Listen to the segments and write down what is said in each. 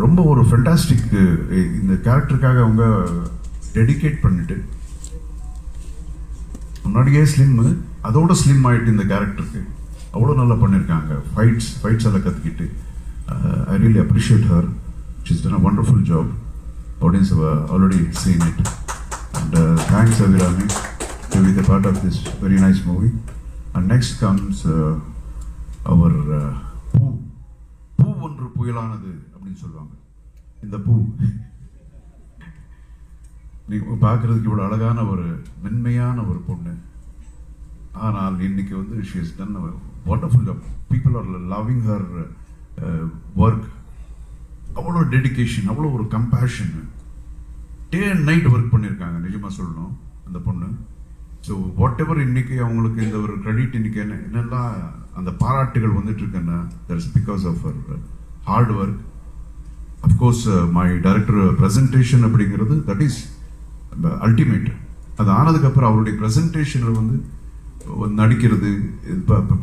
ரொம்ப ஒரு ஃபென்டாஸ்டிக் இந்த கேரக்டருக்காக அவங்க டெடிகேட் பண்ணிட்டு முன்னாடியே ஸ்லிம்மு அதோட ஸ்லிம் ஆகிட்டு இந்த கேரக்டருக்கு அவ்வளோ நல்லா பண்ணியிருக்காங்க. ஃபைட்ஸ் எல்லாம் கற்றுக்கிட்டு I really appreciate her. She's done a wonderful job. Audience already seen it and thanks Abhirami to be the part of this very nice movie. And next comes our பூ ஒன்று புயலானது அப்படின்னு சொல்லுவாங்க. இந்த பூ நீங்கள் பார்க்குறதுக்கு இவ்வளோ அழகான ஒரு மென்மையான ஒரு பொண்ணு, ஆனால் இன்னைக்கு வந்து she is done wonderful job. People are loving her work. அவ்வளோ டெடிகேஷன், அவ்வளோ ஒரு compassion, day and night work பண்ணியிருக்காங்க. நிஜமாக சொல்லணும் அந்த பொண்ணு. ஸோ வாட் எவர் இன்னைக்கு அவங்களுக்கு இந்த ஒரு கிரெடிட் இன்னைக்கு என்னெல்லாம் அந்த பாராட்டுகள் வந்துட்டு இருக்குன்னா தட்ஸ் பிகாஸ் ஆஃப் அவர் hard work. Of course my director presentation அப்படிங்கிறது தட் இஸ் அல்டிமேட். அது ஆனதுக்கப்புறம் அவருடைய ப்ரெசன்டேஷனில் வந்து நடிக்கிறது,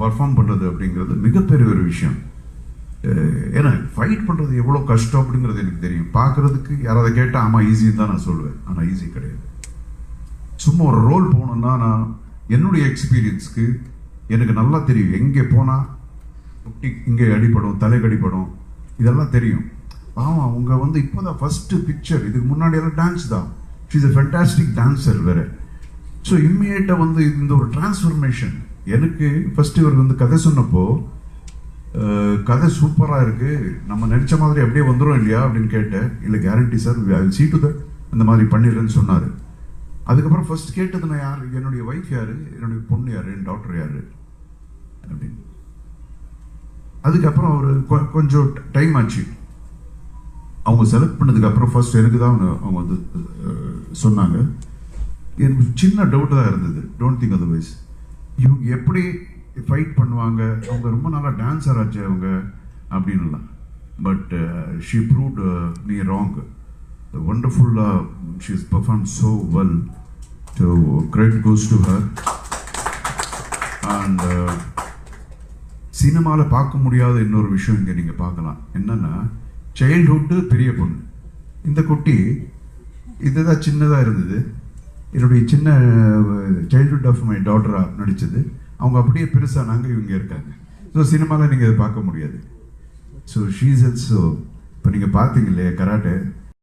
பர்ஃபார்ம் பண்ணுறது அப்படிங்கிறது மிகப்பெரிய ஒரு விஷயம். ஏன்னா ஃபைட் பண்ணுறது எவ்வளோ கஷ்டம் அப்படிங்கிறது எனக்கு தெரியும். பார்க்குறதுக்கு யாராவது கேட்டால் ஆமாம் ஈஸின்னு தான் நான் சொல்லுவேன், ஆனால் ஈஸி கிடையாது. சும்மா ஒரு ரோல் போகணுன்னா நான் என்னுடைய எக்ஸ்பீரியன்ஸ்க்கு எனக்கு நல்லா தெரியும். எங்கே போனால் இங்கே அடிப்படும், தலைக்கு அடிப்படும், இதெல்லாம் தெரியும். ஆமாம் அவங்க வந்து இப்போ தான் ஃபஸ்ட்டு பிக்சர், இதுக்கு முன்னாடியெல்லாம் டான்ஸ் தான். She is a fantastic dancer வேறு. ஸோ இம்மிடியேட்டாக வந்து இந்த ஒரு டிரான்ஸ்ஃபர்மேஷன். எனக்கு ஃபஸ்ட்டு இவர் வந்து கதை சொன்னப்போ கதை சூப்பராக இருக்குது, நம்ம நினச்ச மாதிரி அப்படியே வந்துடும் இல்லையா அப்படின்னு கேட்டேன். இல்லை guarantee sir, I will see to that, அந்த மாதிரி பண்ணிடுறேன்னு சொன்னார். அதுக்கப்புறம் ஃபர்ஸ்ட் கேட்டது நான் யார், என்னுடைய ஒய்ஃப் யார், என்னுடைய பொண்ணு யார், என் டாக்டர் யார் அப்படின்னு. அதுக்கப்புறம் அவர் கொஞ்சம் டைம் ஆச்சு. அவங்க செலக்ட் பண்ணதுக்கப்புறம் ஃபர்ஸ்ட் எனக்கு தான் அவங்க வந்து சொன்னாங்க. எனக்கு சின்ன டவுட் தான் இருந்தது, டோன்ட் திங்க் அதர்வைஸ். இவங்க எப்படி ஃபைட் பண்ணுவாங்க, அவங்க ரொம்ப நல்லா டான்ஸர் ஆச்சு அவங்க அப்படின்லாம். But she proved me wrong. Wonderful, she's performed so well. So credit goes to her. And சினிமாவில் பார்க்க முடியாத இன்னொரு விஷயம் இங்கே நீங்கள் பார்க்கலாம். என்னன்னா சைல்ட்ஹுட்டு பெரிய பொண்ணு. இந்த குட்டி இதுதான் சின்னதாக இருந்தது. என்னுடைய சின்ன சைல்ட்ஹுட் ஆஃப் மை டாட்டராக நடித்தது. அவங்க அப்படியே பெருசானாங்க, இவங்க இருக்காங்க. ஸோ சினிமாவில் நீங்கள் இதை பார்க்க முடியாது. ஸோ ஷீஸ் ஆல்சோ, இப்போ நீங்கள் பார்த்தீங்க இல்லையா கராட்டே,